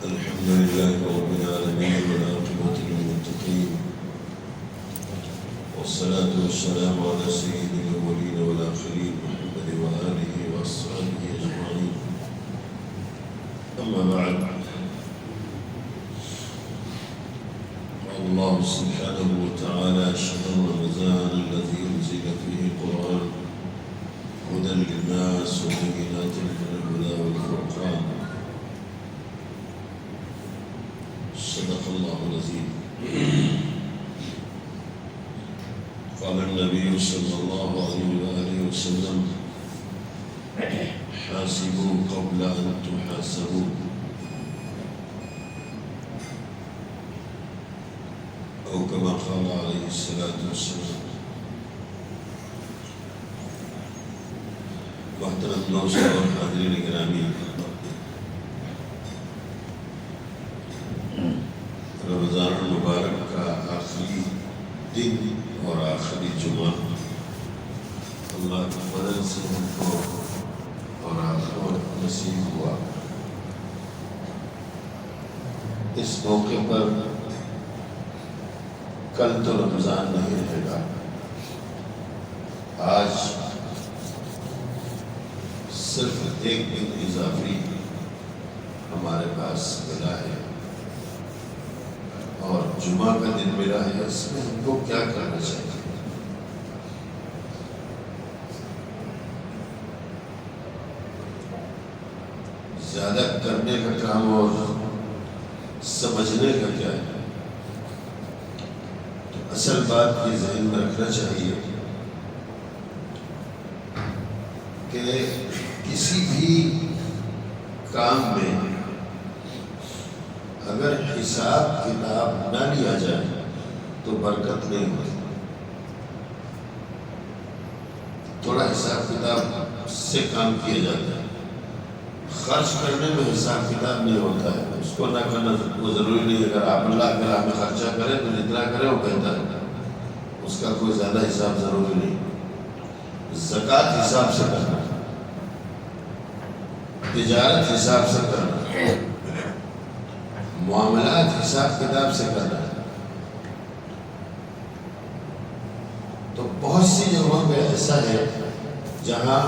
الحمد لله رب العالمين والعاقبة للمتقين والصلاة والسلام على سيد الأولين والآخرين محمد وآله وأصحابه أجمعين. أما بعد، الله سبحانه وتعالى شهر رمضان الذي أنزل فيه القرآن هدى للناس وبينات من الهدى والفرقان. صدق الله العظيم. قال النبي صلى الله عليه وآله وسلم: حاسبوا قبل أن تحاسبوا. أو كما قال عليه الصلاة والسلام. محترم دوستوں اور حاضرین گرامی، رمضان المبارک کا آخری دن اور آخری جمعہ اللہ کے فضل سے ہم کو اور آپ کو نصیب ہوا۔ اس موقع پر کل تو رمضان نہیں رہے گا، آج صرف ایک دن اضافی ہمارے پاس ملا ہے، اور جمعہ کا دن ملا ہے۔ اس میں ہم کو کیا کرنا چاہیے؟ زیادہ کرنے کا کام اور سمجھنے کا کیا ہے؟ اصل بات یہ ذہن میں رکھنا چاہیے کہ کسی بھی کام میں اگر حساب کتاب نہ لیا جائے تو برکت نہیں ہوتی۔ تھوڑا حساب کتاب سے کام کیا جاتا ہے، خرچ کرنے میں حساب کتاب نہیں ہوتا ہے، اس کو نہ کرنا وہ ضروری نہیں۔ اگر آپ اللہ کے راہ میں خرچہ کریں تو جتنا کریں وہ بہتر ہے، اس کا کوئی زیادہ حساب ضروری نہیں۔ زکوٰۃ حساب سے کرنا، تجارت حساب سے کرنا، معاملات حساب کتاب سے کرنا۔ تو بہت سی جگہوں پہ ایسا ہے جہاں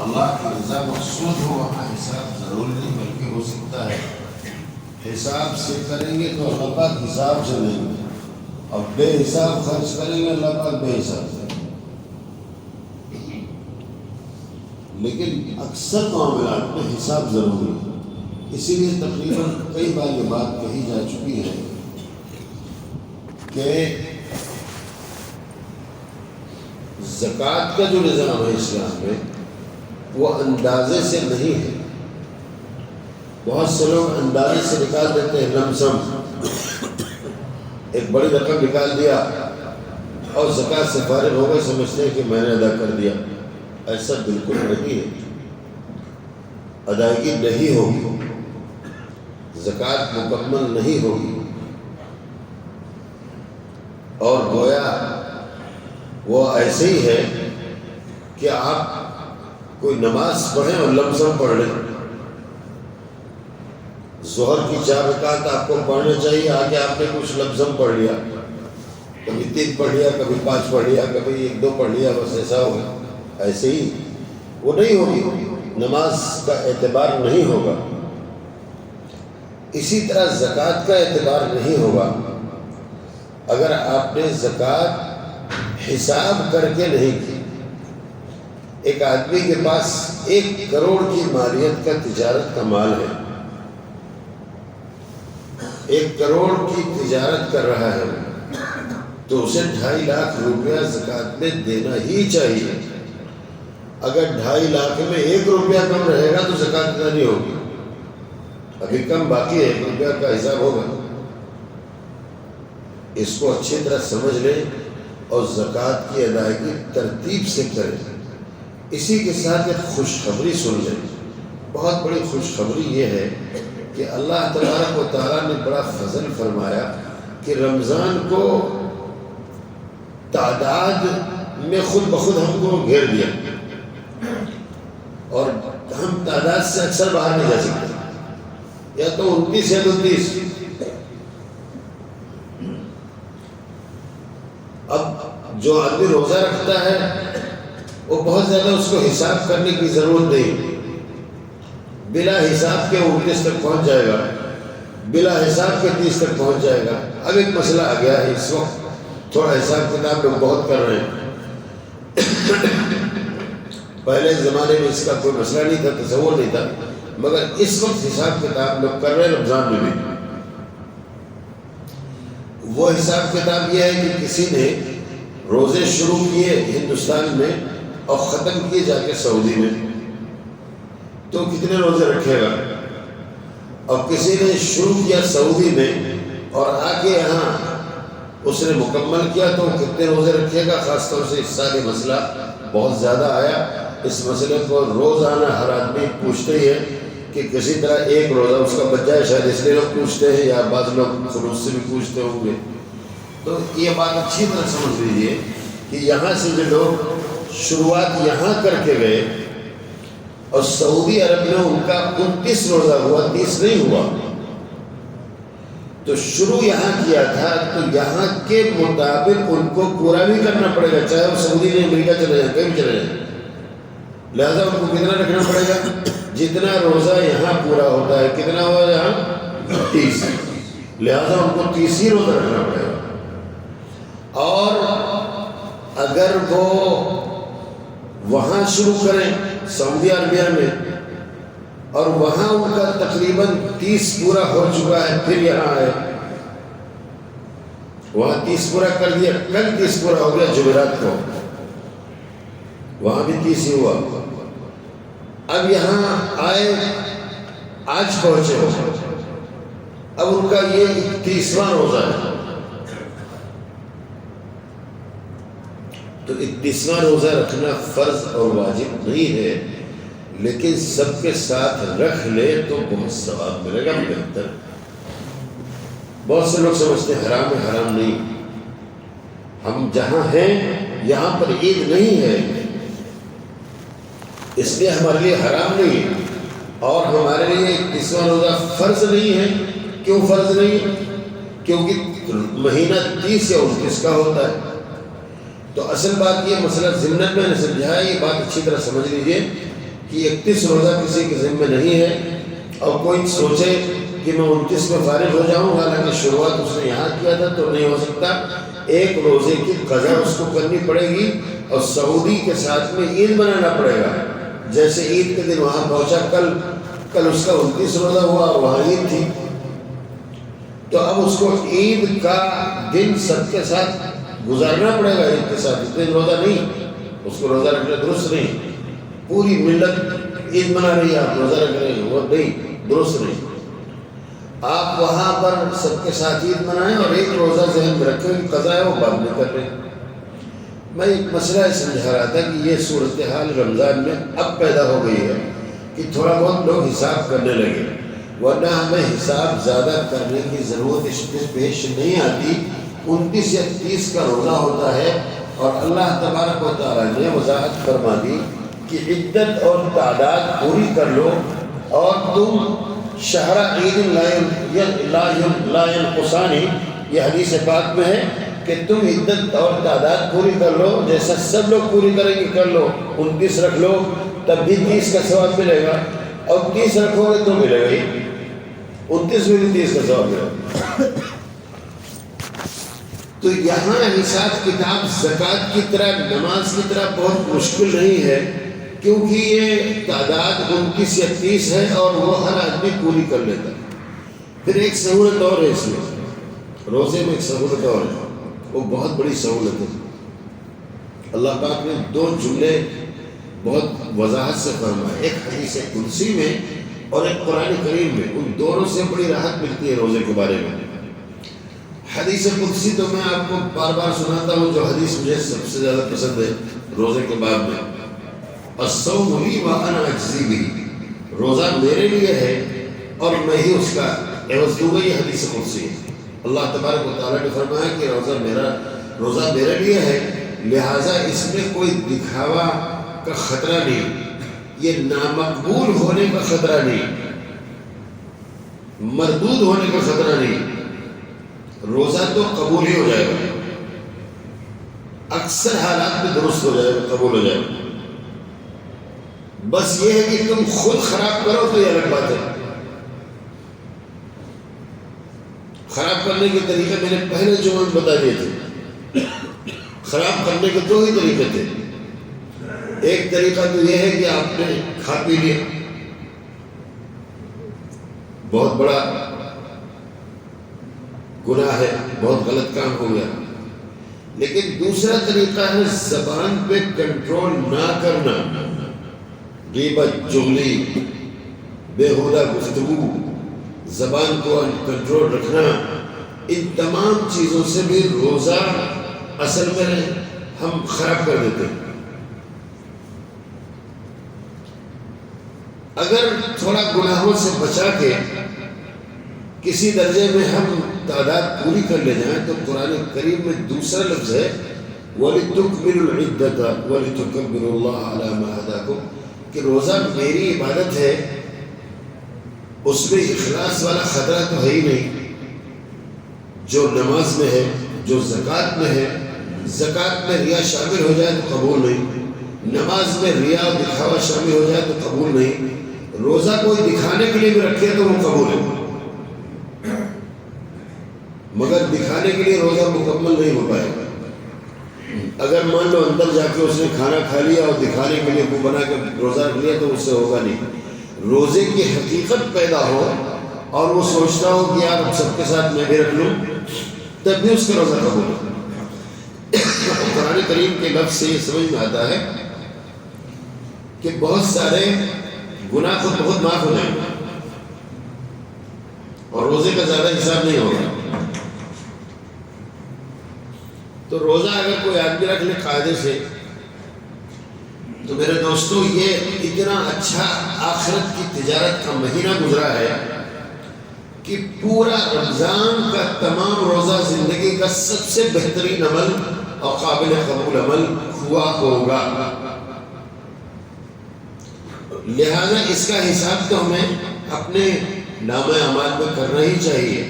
اللہ کی رضا مقصود ہو، وہاں حساب ضروری نہیں بلکہ ہو سکتا ہے حساب سے کریں گے تو اللہ پاک حساب سے لیں گے، اور بے حساب خرچ کریں گے اللہ پاک بے حساب سے۔ لیکن اکثر معاملات میں حساب ضروری ہے، اسی لیے تقریباً کئی بار یہ بات کہی جا چکی ہے کہ زکوٰۃ کا جو نظام ہے اسلام میں وہ اندازے سے نہیں ہے۔ بہت سے لوگ اندازے سے نکال دیتے ہیں، لم سم ایک بڑی رقم نکال دیا اور زکوٰۃ سے فارغ ہو گئے، سمجھتے ہیں کہ میں نے ادا کر دیا۔ ایسا بالکل نہیں ہے، ادائیگی نہیں ہوگی، زکوٰۃ مکمل نہیں ہوگی، اور گویا وہ ایسے ہی ہے کہ آپ کوئی نماز پڑھیں اور لم سم پڑھ لیں۔ ظہر کی 4 رکعت آپ کو پڑھنا چاہیے، آگے آپ نے کچھ لم سم پڑھ لیا، کبھی 3 پڑھ لیا، کبھی 5 پڑھ لیا، کبھی 1-2 پڑھ لیا، بس ایسا ہوگا۔ ایسے ہی وہ نہیں ہوگی، نماز کا اعتبار نہیں ہوگا۔ اسی طرح زکوٰۃ کا اعتبار نہیں ہوگا اگر آپ نے زکوٰۃ حساب کر کے نہیں کی۔ ایک آدمی کے پاس 1 کروڑ کی مالیت کا تجارت کا مال ہے، 1 کروڑ کی تجارت کر رہا ہے، تو اسے 2.5 لاکھ روپیہ زکوٰۃ میں دینا ہی چاہیے۔ اگر 2.5 لاکھ میں 1 روپیہ کم رہے گا تو زکوٰۃ ادا نہیں ہوگی، ابھی کم باقی ہے، 1 روپیہ کا حساب ہوگا۔ اس کو اچھی طرح سمجھ لیں اور زکوٰۃ کی ادائیگی ترتیب سے کریں۔ اسی کے ساتھ ایک خوشخبری سن لیں، بہت بڑی خوشخبری یہ ہے کہ اللہ تبارک و تعالیٰ نے بڑا فضل فرمایا کہ رمضان کو تعداد میں خود بخود ہم کو گھیر دیا، اور ہم تعداد سے اکثر باہر نہیں جا سکتے۔ یا تو 29 یا 30۔ اب جو آدمی روزہ رکھتا ہے وہ بہت زیادہ اس کو حساب کرنے کی ضرورت نہیں، بلا حساب کے 29 تک پہنچ جائے گا، بلا حساب کے 30 تک پہنچ جائے گا۔ اب ایک مسئلہ آ گیا ہے، اس وقت تھوڑا حساب کتاب لوگ بہت کر رہے ہیں، پہلے زمانے میں اس کا کوئی مسئلہ نہیں تھا، تصور نہیں تھا، مگر اس وقت حساب کتاب لوگ کر رہے ہیں رمضان میں بھی۔ وہ حساب کتاب یہ ہے کہ کسی نے روزے شروع کیے ہندوستان میں اور ختم کیے جا کے سعودی میں، تو کتنے روزے رکھے گا؟ اور کسی نے شروع کیا سعودی میں اور آ کے یہاں اس نے مکمل کیا تو کتنے روزے رکھے گا؟ خاص طور سے اس سال یہ مسئلہ بہت زیادہ آیا۔ اس مسئلے کو روزانہ ہر آدمی پوچھتے ہی ہے کہ کسی طرح ایک روزہ اس کا بچ جائے، شاید اس لیے لوگ پوچھتے ہیں، یا بعض لوگ خلوص سے بھی پوچھتے ہوں گے۔ تو یہ بات اچھی طرح سمجھ لیجیے کہ یہاں سے جو لوگ شروعات یہاں کر کے گئے اور سعودی عرب میں ان کا 29 روزہ ہوا، 30 نہیں ہوا، تو شروع یہاں کیا تھا تو یہاں کے مطابق ان کو پورا بھی کرنا پڑے گا، چاہے وہ سعودی نے امریکہ چلے جائیں، کہیں بھی چلے جائیں۔ لہذا ان کو کتنا رکھنا پڑے گا؟ جتنا روزہ یہاں پورا ہوتا ہے، کتنا ہوا یہاں؟ 30، لہذا ان کو 30 ہی روزہ رکھنا پڑے گا۔ اور اگر وہ وہاں شروع کریں سعودی عربیہ میں اور وہاں ان کا تقریباً 30 پورا ہو چکا ہے، پھر یہاں آئے، وہاں 30 پورا کر دیا، کل 30 پورا ہو گیا جمعرات کو، وہاں بھی 30 ہی ہوا، اب یہاں آئے، آج پہنچے ہو، اب ان کا یہ 31واں روزہ ہے، تو 31واں روزہ رکھنا فرض اور واجب نہیں ہے، لیکن سب کے ساتھ رکھ لے تو بہت ثواب ملے گا، بہتر۔ بہت سے لوگ سمجھتے ہیں حرام ہے، حرام نہیں، ہم جہاں ہیں یہاں پر عید نہیں ہے، اس لیے ہمارے لیے حرام نہیں ہے، اور ہمارے لیے 31واں روزہ فرض نہیں ہے۔ کیوں فرض نہیں ہے؟ کیونکہ مہینہ 30 یا 29 کا ہوتا ہے۔ تو اصل بات یہ مسئلہ ضمناً میں نے سمجھا ہے، یہ بات اچھی طرح سمجھ لیجئے کہ 31 روزہ کسی کے ذمہ نہیں ہے، اور کوئی سوچے کہ میں 29 میں فارغ ہو جاؤں، حالانکہ شروعات اس نے یہاں کیا تھا، تو نہیں ہو سکتا۔ ایک روزے کی قضا اس کو کرنی پڑے گی، اور سعودی کے ساتھ میں عید منانا پڑے گا۔ جیسے عید کے دن وہاں پہنچا، کل اس کا 29 روزہ ہوا اور وہاں عید تھی، تو اب اس کو عید کا دن سب کے ساتھ گزارنا پڑے گا، عید کے ساتھ۔ اس دن روزہ نہیں، اس کو روزہ رکھنا درست نہیں۔ پوری ملت عید منا رہی ہے، آپ روزہ رکھ رہے ہیں، وہ نہیں، درست نہیں۔ آپ وہاں پر سب کے ساتھ عید منائیں اور ایک روزہ ذہن میں رکھیں کہ قضا ہے، وہ بعد میں کر رہے ہیں۔ میں ایک مسئلہ سمجھا رہا تھا کہ یہ صورتحال رمضان میں اب پیدا ہو گئی ہے کہ تھوڑا بہت لوگ حساب کرنے لگے، ورنہ ہمیں حساب زیادہ کرنے کی ضرورت اس میں پیش نہیں آتی۔ 29 یا 30 کا روزہ ہوتا ہے، اور اللہ تبارک و تعالیٰ نے وضاحت فرما دی کہ عدت اور تعداد پوری کر لو، اور تم شہر عید لا ينقصانی، یہ حدیث پاک میں ہے کہ تم عدت اور تعداد پوری کر لو، جیسا سب لوگ پوری کریں گے کر لو۔ 29 رکھ لو تب بھی 30 کا ثواب ملے گا، اور 30 رکھو گے تو ملے گا ہی 29 میں بھی 30 کا ثواب ملے گا۔ تو یہاں حساب کتاب زکوٰۃ کی طرح، نماز کی طرح بہت مشکل نہیں ہے، کیونکہ یہ تعداد 29 یا 30 ہے اور وہ ہر آدمی پوری کر لیتا ہے۔ پھر ایک سہولت اور ہے اس میں، روزے میں ایک سہولت اور ہے، وہ بہت بڑی سہولت ہے۔ اللہ پاک نے 2 جملے بہت وضاحت سے فرمائے، ایک حدیث قدسی میں اور ایک قرآن کریم میں، ان دونوں سے بڑی راحت ملتی ہے روزے کے بارے میں۔ حدیث قدسی تو میں آپ کو بار بار سناتا ہوں، جو حدیث مجھے سب سے زیادہ پسند ہے روزے کے باب میں، الصوم لی وانا اجزی بہ، روزہ میرے لیے ہے اور میں ہی اس کا عوض دوں گا۔ یہ حدیث قدسی ہے، اللہ تبارک و تعالیٰ نے فرمایا کہ روزہ میرے لیے ہے، لہٰذا اس میں کوئی دکھاوا کا خطرہ نہیں، یہ نامقبول ہونے کا خطرہ نہیں۔ مردود ہونے کا خطرہ نہیں، روزہ تو قبول ہی ہو جائے گا، اکثر حالات میں درست ہو جائے گا، قبول ہو جائے گا۔ بس یہ ہے کہ تم خود خراب کرو تو یہ الگ بات ہے۔ خراب کرنے کے طریقے میں نے پہلے جمعہ میں بتا دیے تھے۔ خراب کرنے کے دو ہی طریقے تھے۔ ایک طریقہ تو یہ ہے کہ آپ نے کھا پی لیا، بہت بڑا گناہ ہے، بہت غلط کام ہو گیا۔ لیکن دوسرا طریقہ ہے زبان پہ کنٹرول نہ کرنا، غیبت، چغلی، بیہودہ گفتگو، زبان کو کنٹرول رکھنا، ان تمام چیزوں سے بھی روزہ اصل میں ہم خراب کر دیتے ہیں۔ اگر تھوڑا گناہوں سے بچا کے کسی درجے میں ہم تعداد پوری کر لے جائیں تو قرآن کریم میں دوسرا لفظ ہے وَلِتُكْمِلُوا الْعِدَّةَ وَلِتُكَبِّرُوا اللَّهَ عَلَى مَا هَدَاكُمْ، کہ روزہ میری عبادت ہے، اس میں اخلاص والا خطرہ تو ہے ہی نہیں، جو نماز میں ہے، جو زکوٰۃ میں ہے۔ زکوٰۃ میں ریا شامل ہو جائے تو قبول نہیں، نماز میں ریا اور دکھاوا شامل ہو جائے تو قبول نہیں، روزہ کوئی دکھانے کے لیے بھی رکھے تو وہ قبول ہے، مگر دکھانے کے لیے روزہ مکمل نہیں ہو پائے گا۔ اگر مان لو اندر جا کے اس نے کھانا کھا لیا اور دکھانے کے لیے منہ بنا کے روزہ رکھ لیا تو اس سے ہوگا نہیں۔ روزے کی حقیقت پیدا ہو اور وہ سوچتا ہو کہ یار سب کے ساتھ میں بھی رکھ لوں، تب بھی اس کا روزہ قبول ہے۔ قرآن کریم کے لفظ سے یہ سمجھ میں آتا ہے کہ بہت سارے گناہ خود بہت معاف ہو جائیں گے اور روزے کا زیادہ حساب نہیں ہوگا۔ تو روزہ اگر کوئی آدمی رکھ لے قاعدے سے تو میرے دوستو یہ اتنا اچھا آخرت کی تجارت کا مہینہ گزرا ہے کہ پورا رمضان کا تمام روزہ زندگی کا سب سے بہترین عمل اور قابل قبول عمل ہوا ہوگا۔ لہذا اس کا حساب تو ہمیں اپنے نامہ اعمال میں کرنا ہی چاہیے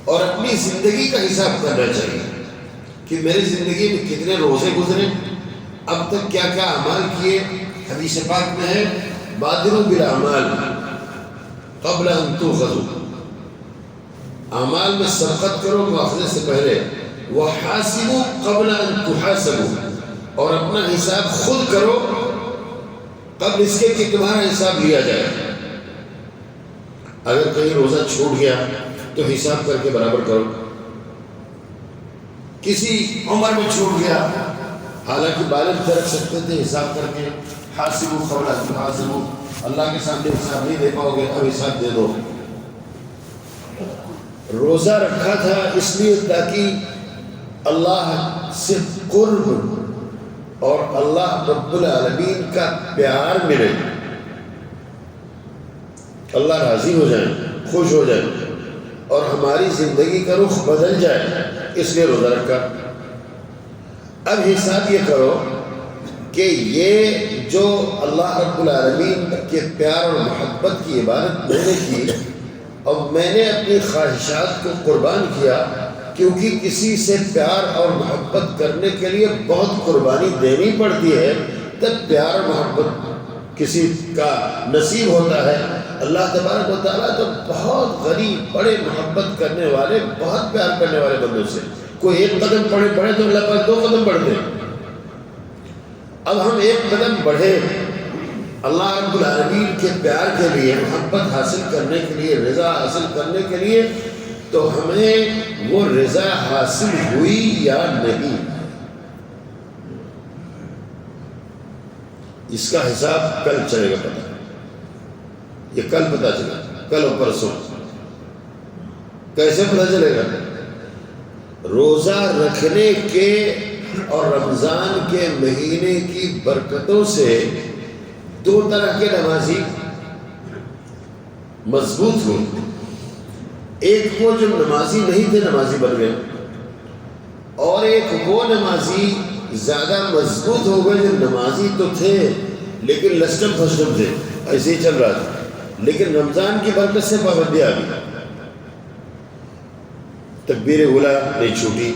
اور اپنی زندگی کا حساب کرنا چاہیے کہ میری زندگی میں کتنے روزے گزرے، اب تک کیا کیا اعمال کیے۔ حدیث پاک میں ہے بادروا بالاعمال قبل ان تؤخذوا، اعمال میں سبقت کرو مؤاخذے سے پہلے، وحاسبوا قبل ان تحاسبوا، اور اپنا حساب خود کرو قبل اس کے کہ تمہارا حساب لیا جائے۔ اگر کہیں روزہ چھوٹ گیا تو حساب کر کے برابر کرو، کسی عمر میں چھوٹ گیا حالانکہ بالغ رکھ سکتے تھے، حساب کر کے حاسبوا قبل ان تحاسبوا، اللہ کے سامنے حساب نہیں دے پاؤ گے اب حساب دے دو۔ روزہ رکھا تھا اس لیے تاکہ اللہ سے قرب اور اللہ رب العالمین کا پیار ملے، اللہ راضی ہو جائے، خوش ہو جائے اور ہماری زندگی کا رخ بدل جائے، اس لیے روزہ رکھا۔ اب حساب یہ کرو کہ یہ جو اللہ رب العالمین کے پیار اور محبت کی عبادت میں نے کی اور میں نے اپنی خواہشات کو قربان کیا، کیونکہ کسی سے پیار اور محبت کرنے کے لیے بہت قربانی دینی پڑتی ہے، تب پیار اور محبت کسی کا نصیب ہوتا ہے۔ اللہ تبارک و تعالیٰ تو بہت غریب، بڑے محبت کرنے والے، بہت پیار کرنے والے بندوں سے، کوئی ایک قدم بڑھے تو اللہ پاک 2 قدم بڑھتے ہیں۔ اب ہم ایک قدم بڑھے اللہ رب العالمین کے پیار کے لیے، محبت حاصل کرنے کے لیے، رضا حاصل کرنے کے لیے، تو ہمیں وہ رضا حاصل ہوئی یا نہیں، اس کا حساب کل چلے گا پتہ، یہ کل پتہ چلے گا، کل اور پرسوں۔ کیسے پتہ چلے گا؟ روزہ رکھنے کے اور رمضان کے مہینے کی برکتوں سے 2 طرح کے نمازی مضبوط ہوئے، ایک وہ جو نمازی نہیں تھے نمازی بن گئے، اور ایک وہ نمازی زیادہ مضبوط ہو گئے جو نمازی تو تھے لیکن لسٹم پھسٹم تھے، ایسے ہی چل رہا تھا۔ لیکن رمضان کی برکت سے پابندی آ گئی، تکبیر اولیٰ نہیں چھوٹی،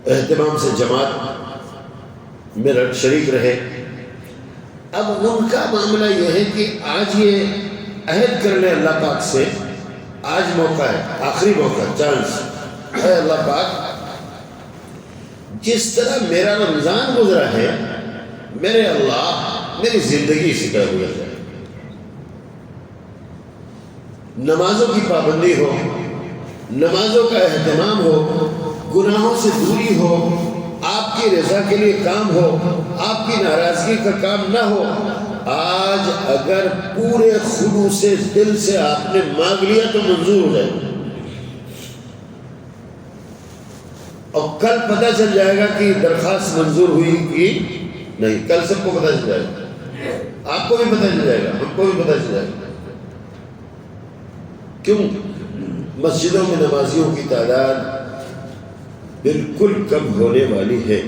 اہتمام سے جماعت میں شریک رہے۔ اب ان کا معاملہ یہ ہے کہ آج یہ عہد کر لیں اللہ پاک سے، آج موقع ہے، آخری موقع، چانس ہے، اللہ پاک جس طرح میرا رمضان گزرا ہے، میرے اللہ میری زندگی اسی طرح گزر جائے، نمازوں کی پابندی ہو، نمازوں کا اہتمام ہو، گناہوں سے دوری ہو، آپ کی رضا کے لیے کام ہو، آپ کی ناراضگی کا کام نہ ہو۔ آج اگر پورے خلوص سے دل سے آپ نے مانگ لیا تو منظور ہو جائے، اور کل پتہ چل جائے گا کہ درخواست منظور ہوئی کہ نہیں، کل سب کو پتہ چل جائے گا، آپ کو بھی پتہ چل جائے گا، ہم کو بھی پتہ چل جائے گا۔ کیوں؟ مسجدوں میں نمازیوں کی تعداد بالکل کم ہونے والی ہے۔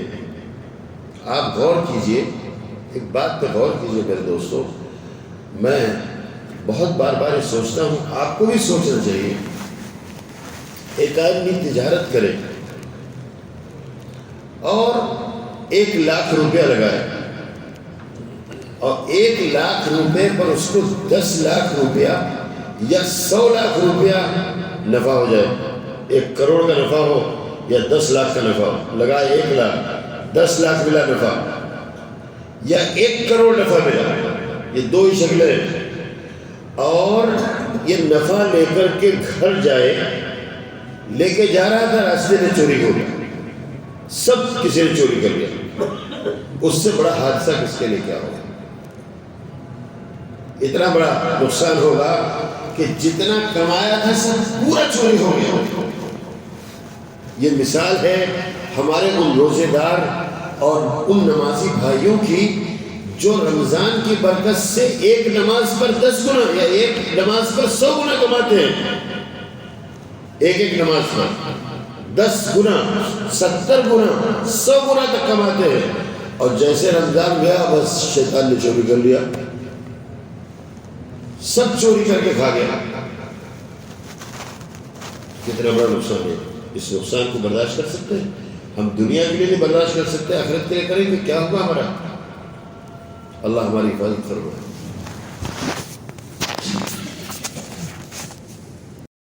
آپ غور کیجئے، ایک بات پہ غور کیجئے میرے دوستو، میں بہت بار بار سوچتا ہوں، آپ کو بھی سوچنا چاہیے۔ ایک آدمی تجارت کرے اور 1 لاکھ روپیہ لگائے، اور 1 لاکھ روپے پر اس کو 10 لاکھ روپیہ یا 100 لاکھ روپیہ نفع ہو جائے، 1 کروڑ کا نفع ہو یا 10 لاکھ کا نفع ہو، لگائے 1 لاکھ، 10 لاکھ ملا نفع، یا 1 کروڑ نفع ملا، یہ 2 ہی شکلیں ہیں۔ اور یہ نفع لے کر کے گھر جائے، لے کے جا رہا تھا، راستے میں چوری ہو گیا، سب کسی نے چوری کر لیا، اس سے بڑا حادثہ کس کے لیے کیا ہوگا؟ اتنا بڑا نقصان ہوگا کہ جتنا کمایا تھا سب پورا چوری ہو گیا۔ یہ مثال ہے ہمارے ان روزے دار اور ان نمازی بھائیوں کی جو رمضان کی برکت سے 1 نماز پر 10 گنا یا 1 نماز پر 100 گنا کماتے ہیں، ایک نماز پر 10 گنا، 70 گنا، 100 گنا تک کماتے ہیں، اور جیسے رمضان گیا بس شیطان نے چوری کر لیا، سب چوری کر کے کھا گیا۔ کتنا بڑا نقصان ہے۔ اس نقصان کو برداشت کر سکتے ہیں؟ ہم دنیا کے لیے نہیں برداشت کر سکتے، آخرت کے لیے کریں گے، کیا ہوگا ہمارا؟ اللہ ہماری حفاظت فرمائے۔